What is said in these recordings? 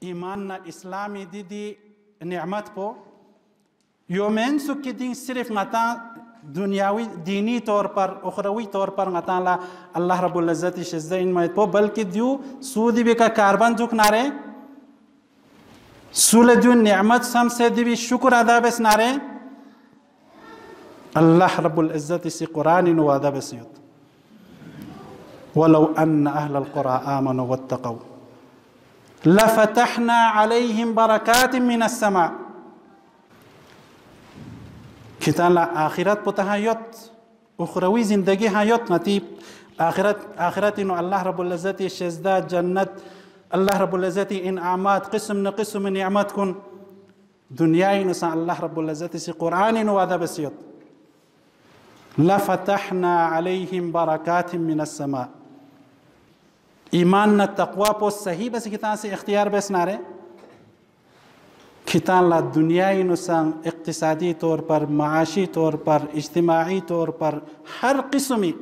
ईमान ना इस्लामी दीदी नेमत पो योमेन सुख दिन सिर्फ ngata दुनियावी दीनी तौर पर उखरवी तौर पर ngata ला अल्लाह रब्बुल इज़्ज़त शिज़्ज़ा इन मत पो बल्कि दियो सूदी बेका कार्बन दुख नारे सूले दियो नेमत सम से दिवी शुक्र अदा बस नारे अल्लाह रब्बुल इज़्ज़त से कुरान इन वादा बसियत वलो अन्न अहलल क़ुरा आमनु वत्तक़ौ लफ़तहना अलैहिम बरकातिम मिनस समा किताला आखिरत पुता hayat उखरवी जिंदगी hayat नतीब आखिरत इनो अल्लाह रब्बुल इज़्ज़त शिज़्ज़ा जन्नत अल्लाह रब्बुल इज़्ज़त इनआमात किस्म निअमत कुन दुनिया इनो सा अल्लाह रब्बुल इज़्ज़त से कुरान इनो वादा बसियत लफ़तहना अलैहिम बरकातिम मिनस समा ईमान न तक़वा पो सही बस कितान से इख्तियार बस नारे कितान ला दुनिया नुसंग इक़्तिसादी तौर पर माशी तौर पर इज्तिमाई तौर पर हर किस्मी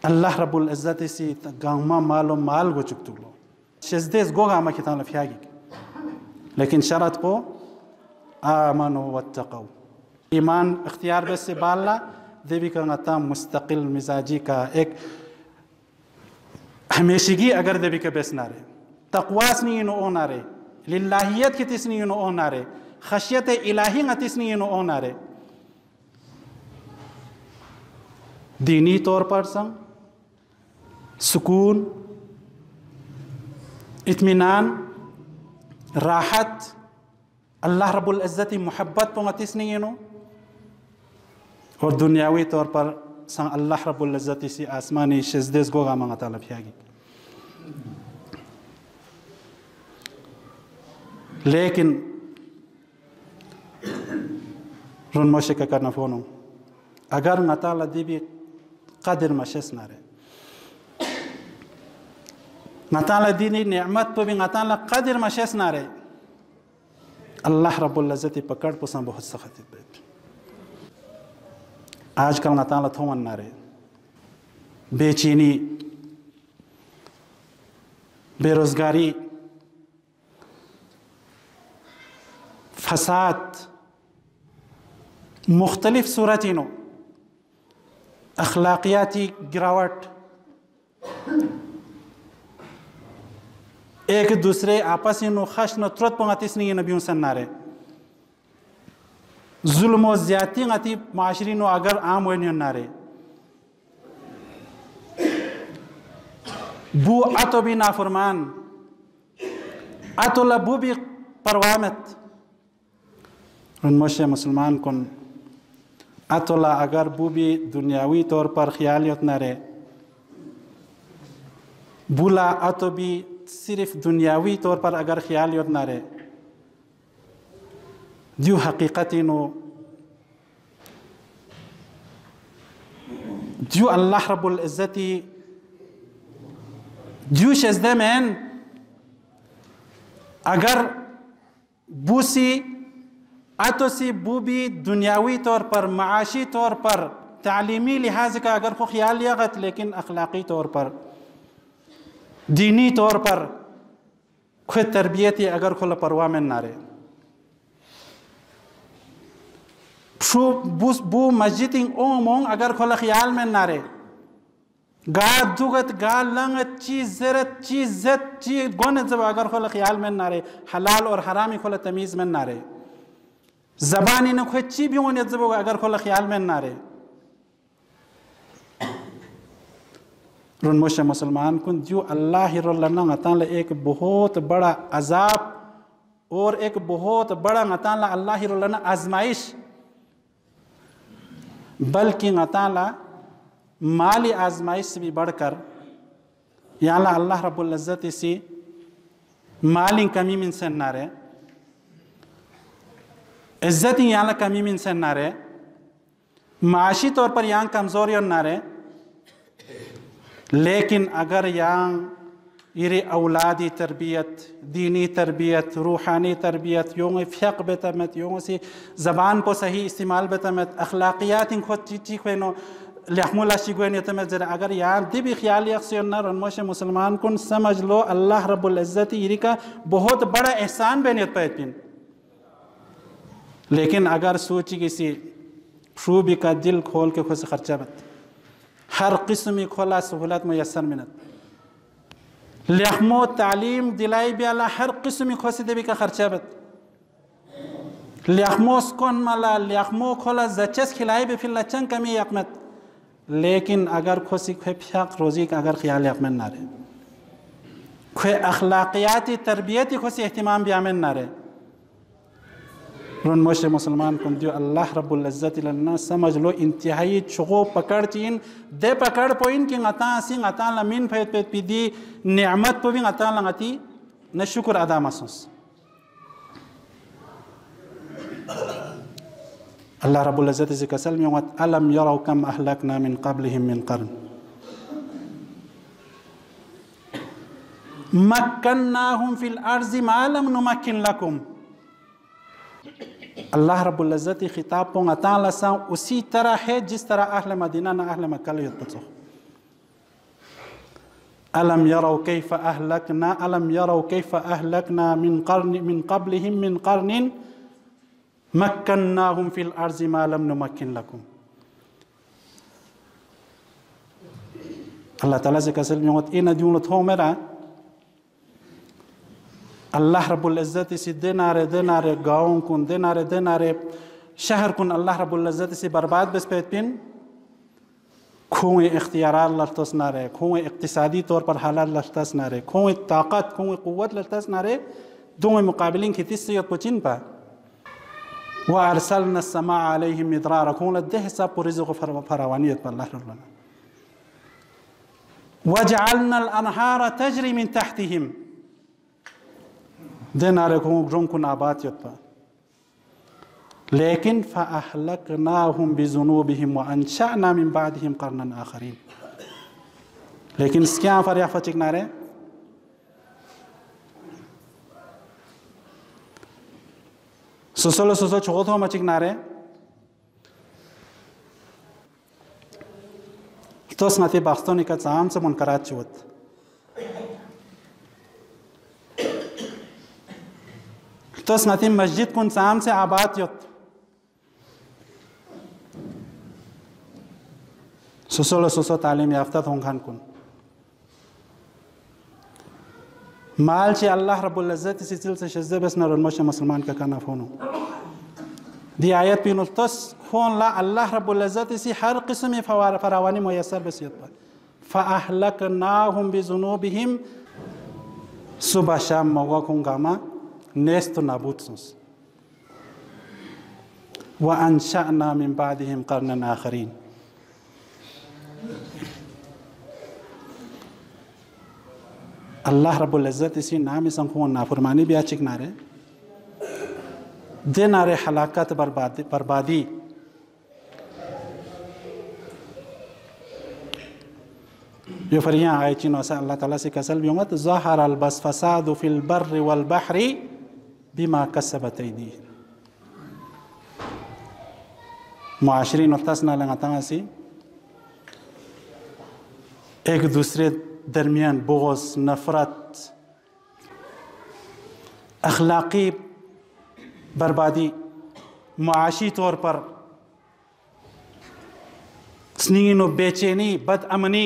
अल्लाह रब्बुल इज़्ज़त से गाँव मालो माल गो चुक तुलो शिज़देस गो गामा कितान लफियागी लेकिन शरत पो आमनु वत्तक़ौ ईमान इख्तियार बस से बाला देवी का गता मुस्तकिल मिजाजी का एक हमेशगी अगर देवी के बेस नारे तक़वास नहीं नो ओ नारे लिल्लाहियत की तिसनी नो ओ नारे खशियत इलाही तिसनी नो ओ नारे दीनी तौर पर संग सुकून इत्मीनान राहत अल्लाह रब्बुल इज़्ज़त मोहब्बत पोंगा तिसनी नो और दुनियावी तौर पर संग अल्लाह रब्बुल इज़्ज़त से आसमानी शिज़देस गोगा मंगा ताला फियागी लेकिन रुन मोशे का करना फोनो अगर नताला दीबी कदर मशस नारे नताला दीनी नेमत तो भी नताला कदर मशस नारे अल्लाह रब्बुल इज़्ज़त पकड़ पुसा बहुत सख्त बैठ आजकल नताला थोमन नारे बेचैनी बेरोजगारी फसाद मुख्तलिफ सूरतिनों अखलाकियाती गिरावट एक दूसरे आपस में खश न तुरत पंगतिस नहीं नबियों सन्नारे जुल्म व ज़्यादती गति माशरी नो अगर आम हो नारे बू अतो भी नाफरमान अतोला बू भी परवामत उनमोशे मुसलमान कन अतोला अगर बू भी दुनियावी तौर पर ख्यालियत नारे बुला अतो भी सिर्फ दुनियावी तौर पर अगर ख्यालियत नारे जो हकीकती नो जो अल्लाह रब्बुल इज़्ज़ती जो शज़्दे में अगर बूसी आतोसी बू भी दुनियावी तौर पर माशी तौर पर तालीमी लिहाज का अगर को ख्याल यागत लेकिन अखलाक़ी तौर पर दीनी तौर पर खुद तरबियत अगर खुला परवा में नारे बू मस्जिद ओम अगर खोला ख्याल में नारे गा दुगत गा लंगत चीज जरत चीज जत चीज गोन जब अगर खोला ख्याल में नारे हलाल और हरामी खोला तमीज में नारे जबानी न खोई ची भी होने जब अगर खोला ख्याल में नारे रुनमुश मुसलमान कुन जो अल्लाह ही रोलना ताला एक बहुत बड़ा अजाब और एक बहुत बड़ा ताला अल्लाह ही रोलना आजमाइश बल्कि ताला माली आजमाइश से भी बढ़कर यहाँ अल्लाह रब्बुल इज़्ज़त से माली कमी में से नारे इज़्ज़त यहाँ कमी में से नारे माशी तौर पर यहाँ कमज़ोरी नारे लेकिन अगर यहाँ ये औलादी तरबियत दीनी तरबियत रूहानी तरबियत यों फ़िक़्ह बेतमत यों से ज़बान को सही इस्तेमाल बेतमत अखलाक़ियात इन खुद चीची खुनो लिखमुला शिगोनियत में जरा अगर यार दिबी ख्याल यक्सियन्ना रनमोश मुसलमान कुन समझ लो अल्लाह रब्बुल इज्जत यरी का बहुत बड़ा एहसान बेनियत पैतिन। लेकिन अगर सोची किसी शूबी का दिल खोल के खुश खर्चा बत हर किस्म खोला सहूलत मैसर मिनत लिखमो तालीम दिलाई ब्याला हर किस्म खोसी देवी का खर्चा बत लिखमोस कौन मला लिखमो खोला जचस खिलाई भी फिर लचन कमी यकमत। लेकिन अगर खुशी ख्याक रोज़ी का अगर ख्याल यकमन ना रहे खे अखलाकियाती तरबियती खुशी एहतमाम भी आमिन ना रहे रुन मोशे मुसलमान कुन दियो अल्लाह रब्बुल इज्जत लन्ना समझ लो इंतहाई चुगो पकड़ चीन दे पकड़ पोइन कि ngata सिंग ngata लमीन फेत पेत पीदी नियामत पोविंग ngata लंगती न शुक्र अदा महसूस। अल्लाह रब्बुल इज्जत से कसल में वत अलम यरौ कम अहलकना मिन क़ब्लिहिम मिन क़र्न मक्कन्नाहुम फिल अर्ज़ि मा लम नुमक्किन लकुम। अल्लाह रब्बुल इज्जत खिताब पोंग अताला सा उसी तरह है जिस तरह अहले मदीना न अहले मक्का युत्तसो। अलम यरौ कैफ़ अहलकना मिन क़ब्लिहिम मिन क़र्निन मक्कन्नाहुम फिल अर्ज़ि मा लम नुमक्किन लकुम। अल्लाह ताला से कसम में होत इन जुमलों थो मेरा अल्लाह रब्बुल इज्जत से देनारे गाँव कुन देनारे शहर कुन अल्लाह रब्बुल इज्जत से बर्बाद बस पेतिन खुए इख्तियारात लफ्तस ना रहे खुए इक्तिसादी तौर पर हालात लफ्तस ना रहे खुए ताकत खुए कुव्वत लफ्तस ना रहे दो मुकाबलिन की तिस्सियत पुचिन पा व अरसलना समा अलैहिम मिदरारा खुन देह सब रिज़्क़ फरावानियत पर अल्लाह रब्बुल वजअलना अल अनहार तजरी मिन तहतिहिम देनारे को रुंकुन आबाद यत्पा लेकिन फ़अहलकनाहुम बिज़ुनूबिहिम व अंशअना मिन बादिहिम क़र्नन आखरीन। लेकिन क्या फरिया फचिकनारे सुसलो छोथो मचिकनारे तो स्मति बास्तों का चाम से मुनकरात चुवत तो स्मति मस्जिद कुन चाम से आबाद युत सुसलो तालीम याफ्ता होंखान कुन माल से अल्लाह रब्बुल इज्जत से दिल से शज़्ज़े बस न रनमोश मुसलमान का काना फोनो दी आयत पिन तस फोन ला अल्लाह रब्बुल इज्जत से हर किस्म फरावानी मुयस्सर बसियत पर फ़अहलकनाहुम बिज़ुनूबिहिम सुबह शाम मौका खुंगामा नेस्त नाबूद सुस व अंशअना मिन बादिहिम क़र्नन आखरीन। अल्लाह रब्बुल इज्जत इसी नाम संखुन नाफरमानी भी आचिक नारे दे नारे हलाकत बर्बादी यो फरियाँ आए चिनो से अल्लाह ताला से कसल भी उम्मत ज़हर अल बस फसादु फिल बर्रि वल बहरी बिमा कसबत अयदीहिम। मुआशरी नुक्तास ना लगाता सी एक दूसरे दरमियान बोझ नफरत अखलाकी बर्बादी मुआशी तौर पर स्नीन व बेचैनी बदअमनी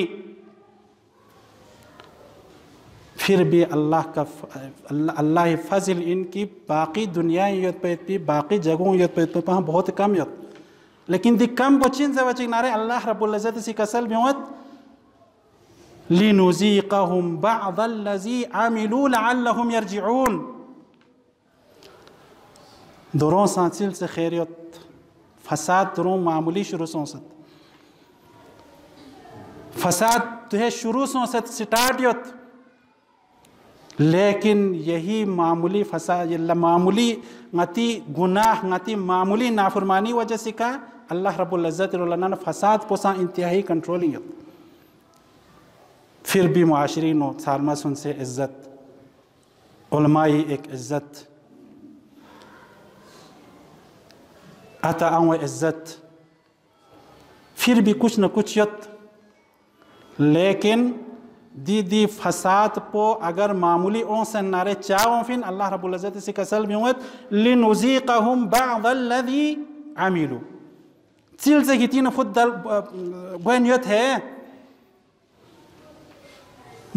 फिर भी अल्लाह फजल इनकी बाकी दुनिया पे बाकी जगहों पे बहुत कम यत लेकिन दी कम बचिन से बचिन नारे अल्लाह रब्बुल इज्जत सी कसल बिवत लिनुज़ीक़हुम बअदल्लज़ी आमिलू लअल्लहुम यरजिऊन। दोरों सांसिल से खैरियत फसाद दोरों मामूली शुरू सोसत फसाद तो है शुरू सोसत स्टार्ट यत लेकिन यही मामूली फसाद मामूली गति गुनाह गति मामूली नाफरमानी वजह से का अल्लाह रब्बुल इज्जत ने फसाद पोसा इंतहाई कंट्रोलिंग फिर भी मुआशरीन सालमा सुन से इज़्ज़त उलमाई एक इज़्ज़त अताअ इज़्ज़त फिर भी कुछ न कुछ यत, लेकिन दी फसाद पो अगर मामूली ओ से नारे चाओ फिन अल्लाह रब्बुल इज्जत से कसल भी हुए लिनुज़ीक़हुम बअदल्लज़ी अमिलू चिल से कितनी खुद दल गयत है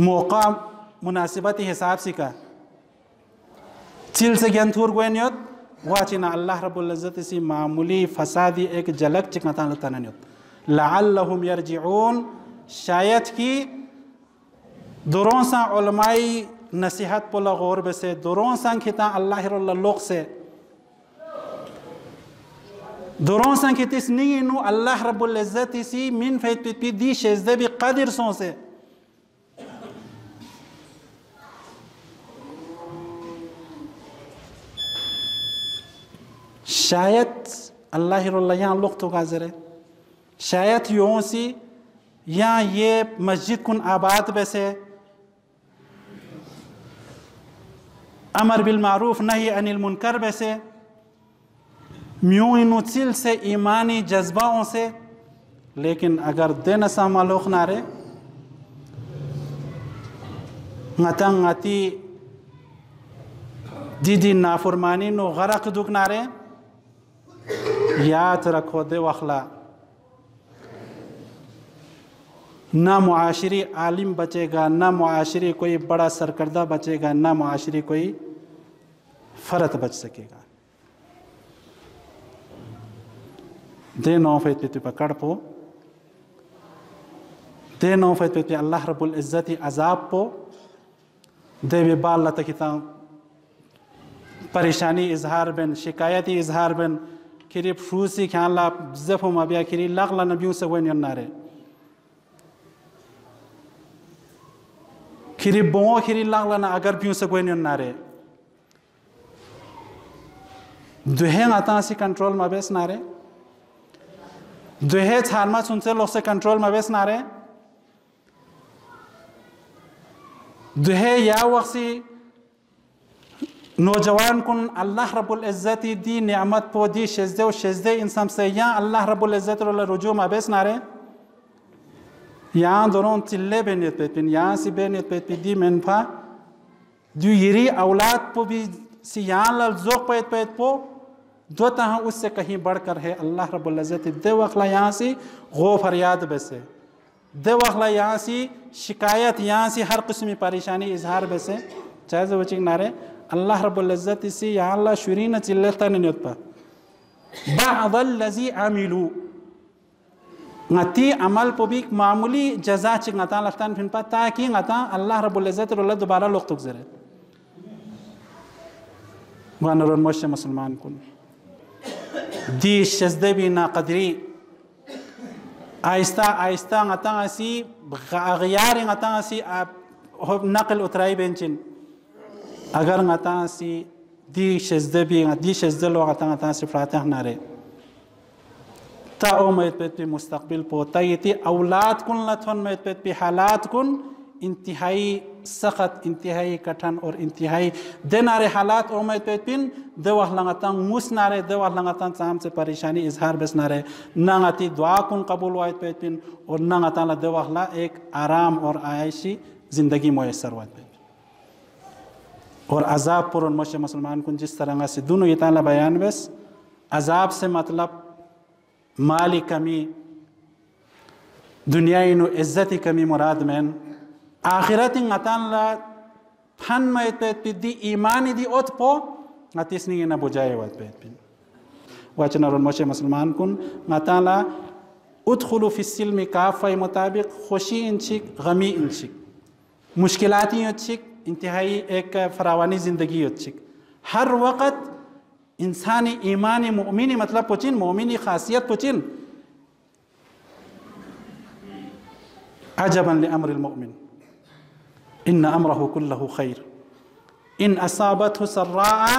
मौका मुनासिबत हिसाब से का चिल से ज्ञान थूर गयत वाचिना अल्लाह रब्बुल इज्जत से मामूली फसादी एक झलक चिकनता तननियत लअल्लहुम यरजिऊन शायद कि दुरों सा उलमाई नसीहत पोला गौर बसे दुरों सा खिता अल्लाह लोक से दुरों सा खितिस नहीं नु अल्लाह रब्बुल इज्जत सी मिन फैत पी दी शेजदे भी कदर सो से शायद अल्लाह यहाँ लोग तो गाजर है शायद यों सी या ये मस्जिद कुन आबाद वैसे अमर बिल मारूफ नहीं अनिल मुनकर वैसे म्यूं इनुचिल से ईमानी जज्बाओं से, लेकिन अगर दिन सा मालूक नारे ngатang ngati दीदी नाफरमानी नो गरक दुख नारे याद रखो दे वखला ना मुआशरी आलिम बचेगा, ना मुआशरी कोई बड़ा सरकर्दा बचेगा, ना मुआशरी कोई फ़र्द बच सकेगा। दे नौ फैत पे पकड़ पो दे नौ फैत पे अल्लाह रब्बुल इज़्ज़त अज़ाब पो दे वे बाल तकिता परेशानी इजहार बिन शिकायती इजहार बिन खिरी फ्रूसी ख्याल जफ़ो मबिया खिरी लगला नबियों से वन नारे खिरी बों खिरी लगला ना अगर बियों से वन नारे दुहे आता सी कंट्रोल मबेस नारे दुहे छारमा सुनसे लोग से कंट्रोल मबेस नारे दुहे या वक्सी नौजवान कुन अल्लाह रब्बुल इज़्ज़त दी नियामत पो दी शेजदे इंसान से या अल्लाह रब्बुल इज़्ज़त रुजू मबेस नारे यहाँ दोनों चिल्ले बेनियत पे पिन यहाँ सी बेनियत पे पी दी मेनफा दु यरी औलाद पो भी सी यहाँ लल जोक पैत पैत पो दो तहाँ उससे कहीं बढ़कर है अल्लाह रब्बुल इज़्ज़त दे वखला यहाँ सी गो फरियाद बेसे दे वखला यहाँ सी शिकायत यहाँ सी हर किस्म की परेशानी इजहार बेसे चाहे जो वचिक नारे अल्लाह रब्बुल इज़्ज़त इसी यहाँ अल्लाह शुरीन चिल्लता नहीं होता बाअदल लज़ी आमिलू ngati amal pobik मामूली जजा चिक ngata लफ्तान फिन पा ताकि ngata अल्लाह रब्बुल इज़्ज़त रोला दोबारा लोग तुक जरे वानरों मोशे मुसलमान कुन दी शज़दे भी ना कदरी आहिस्ता आहिस्ता ngata आसी गयार ngata आसी नकल उतराई बेंचिन अगर ngata सी दी शज़दे लो ngata सी फ़रातह नारे ता ओ मैत पे मुस्तकबिल पोता ये ती औलाद कुन लथन मैत पे हालात कुन इंतहाई सख्त इंतहाई कठिन और इंतहाई देनारे हालात ओ मैत पे पिन देवाह लंगता मुस नारे देवाह लंगता साम से परेशानी इजहार बस नारे नंगती दुआ कुन कबूल वायत पे पिन और नंगता ला देवाह ला एक आराम और आयशी जिंदगी मुयस्सर वायत और अजाब पर उन मशे मुसलमान कुन जिस तरह से दोनों ये ताला बयान बस अजाब से मतलब माली कमी दुनियाई नो इज्जती कमी मुराद में आखिरती ngatan ला फन में पे दी ईमानी दी ओत पो ngatiस नहीं ना बुझाए वात पे वाचना और मशे मुसलमान कुन ngatan ला उदखुलु फिस्सिल्म काफ़ा मुताबिक खुशी इंचिक गमी इंचिक मुश्किलाती इंचिक इंतहाई एक फरावानी ज़िंदगी अच्छी हर वक़्त इंसानी ईमानी मोमिनी मतलब पुचिन मोमिनी खासियत पुचिन अजबन ले अम्रिल मोमिन इन्न अम्रहु कुल्लहु खैर इन असाबतहु सर्राअ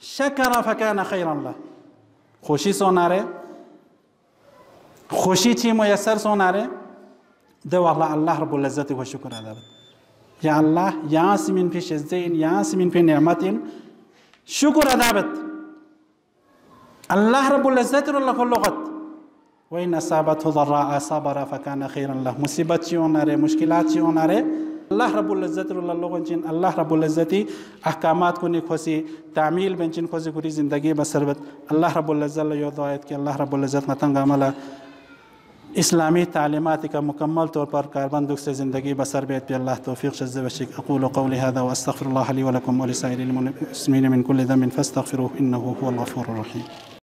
शकर फकान खैरन लह खुशी सोनारे खुशी ची मुयस्सर सोनारे दे वाला अल्लाह रब्बुल इज़्ज़त व शुक्र अदा या अल्लाह यहाँ से मिन फिर शज़्ज़ेन यहाँ से मिन फिर नेमतिन शुक्र अदाबत अल्लाह रब्बुल इज़्ज़त रुल्ला को लगत वइन असाबतहु ज़र्रा सबरा फ़कान खैरन लह। मुसीबत ची होना रे, मुश्किलात ची होना रे, अल्लाह रब्बुल इज़्ज़त लोगों चिन अल्लाह रब्बुल इज़्ज़ती अहकामात को नि खोसी तामील बेंचिन खोसी गुरी ज़िंदगी बसरबत अल्लाह रब्बुल इज़्ज़त यो दुआयत कि अल्लाह रब्बुल इज़्ज़त मतंगा मला इस्लामी तालीमात का मुकम्मल तौर पर कारबंदुक से ज़िंदगी बसर बेत पे अल्लाह तौफ़ीक़ शज़्ज़ वशिक। अक़ूलु क़ौली हाज़ा व अस्तग़फ़िरुल्लाह ली व लकुम व लिसाइरिल मुस्लिमीन मिन कुल्लि ज़ंबिन फ़स्तग़फ़िरूहु इन्नहु हुवल गफ़ूरुर रहीम।